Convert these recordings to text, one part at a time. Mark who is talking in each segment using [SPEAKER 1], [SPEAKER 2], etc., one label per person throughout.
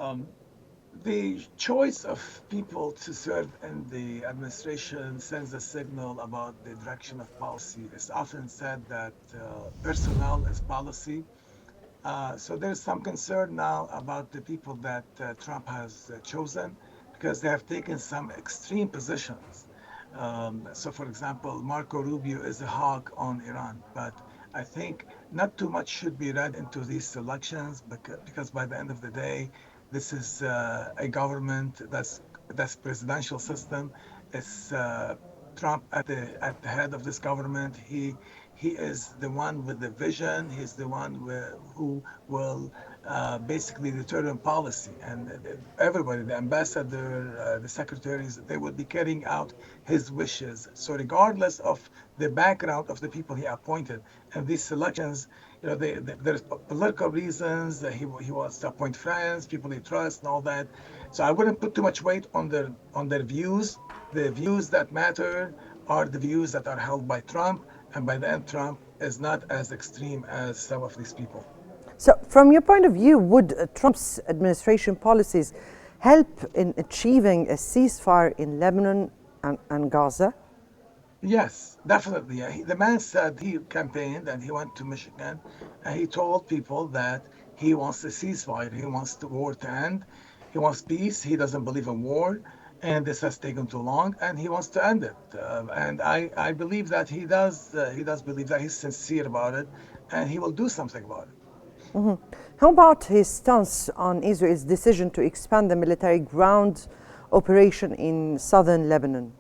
[SPEAKER 1] Um, the choice of people to serve in the administration sends a signal about the direction of policy. It's often said that personnel is policy. So there's some concern now about the people that Trump has chosen because they have taken some extreme positions. So, for example, Marco Rubio is a hawk on Iran, but I think not too much should be read into these selections because by the end of the day, this is a government that's presidential system. It's Trump at the head of this government. He is the one with the vision. He's the one who will basically determine policy, and everybody, the ambassador, the secretaries, they will be carrying out his wishes. So regardless of the background of the people he appointed, and these selections, there's political reasons that he wants to appoint friends, people he trusts, and all that. So I wouldn't put too much weight on their views. The views that matter are the views that are held by Trump, and by the end, Trump is not as extreme as some of these people.
[SPEAKER 2] So, from your point of view, would Trump's administration policies help in achieving a ceasefire in Lebanon and Gaza?
[SPEAKER 1] Yes, definitely. Yeah. The man said he campaigned and he went to Michigan and he told people that he wants a ceasefire. He wants the war to end. He wants peace. He doesn't believe in war. And this has taken too long and he wants to end it. And I believe that he does believe that he's sincere about it and he will do something about it.
[SPEAKER 2] How about his stance on Israel's decision to expand the military ground operation in southern Lebanon?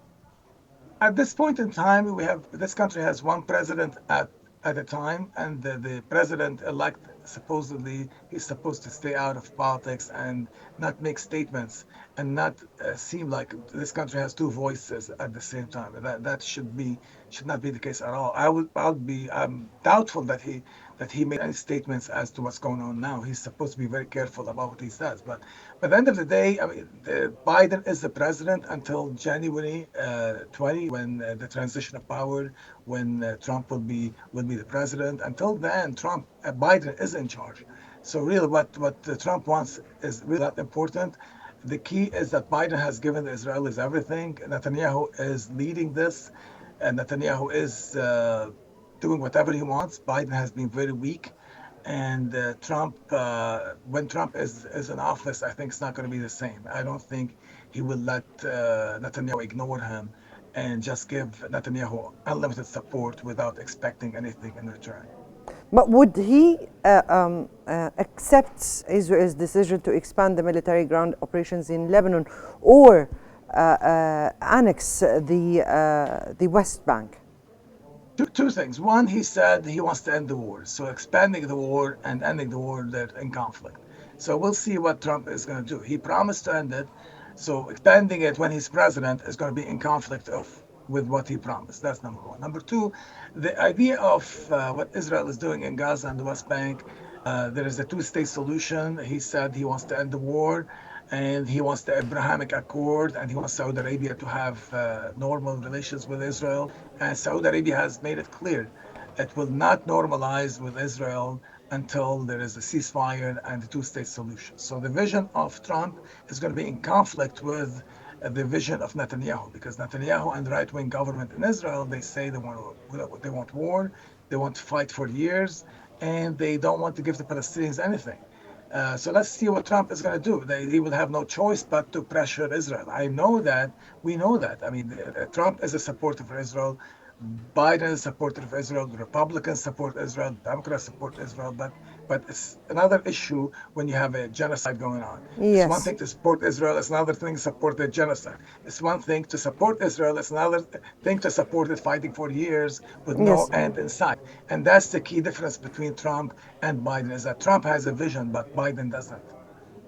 [SPEAKER 1] At this point in time, this country has one president at a time, and the president-elect supposedly is supposed to stay out of politics and not make statements and not seem like this country has two voices at the same time. That should not be the case at all. I'm doubtful that he made any statements as to what's going on now. He's supposed to be very careful about what he says. But at the end of the day, I mean, Biden is the president until January 20, when the transition of power, when Trump will be the president. Until then, Biden is in charge. So really, what Trump wants is really not important. The key is that Biden has given the Israelis everything. Netanyahu is leading this, and Netanyahu is doing whatever he wants. Biden has been very weak, and when Trump is in office, I think it's not going to be the same. I don't think he will let Netanyahu ignore him and just give Netanyahu unlimited support without expecting anything in return.
[SPEAKER 2] But would he accept Israel's decision to expand the military ground operations in Lebanon or annex the West Bank?
[SPEAKER 1] Two things. One, he said he wants to end the war. So expanding the war and ending the war, they're in conflict. So we'll see what Trump is going to do. He promised to end it. So expanding it when he's president is going to be in conflict with what he promised. That's number one. Number two, the idea of what Israel is doing in Gaza and the West Bank, there is a two-state solution. He said he wants to end the war and he wants the Abrahamic Accord and he wants Saudi Arabia to have normal relations with Israel. And Saudi Arabia has made it clear it will not normalize with Israel until there is a ceasefire and a two-state solution. So the vision of Trump is going to be in conflict with the vision of Netanyahu, because Netanyahu and the right-wing government in Israel, they say they want war, they want to fight for years, and they don't want to give the Palestinians anything. So let's see what Trump is going to do. He will have no choice but to pressure Israel. We know that. I mean, Trump is a supporter for Israel. Biden is a supporter of Israel. The Republicans support Israel. Democrats support Israel. But it's another issue when you have a genocide going on. It's one
[SPEAKER 2] Yes.
[SPEAKER 1] thing to support Israel. It's another thing to support the genocide. It's one thing to support Israel. It's another thing to support it fighting for years with no
[SPEAKER 2] Yes.
[SPEAKER 1] end in sight. And that's the key difference between Trump and Biden, is that Trump has a vision, but Biden doesn't.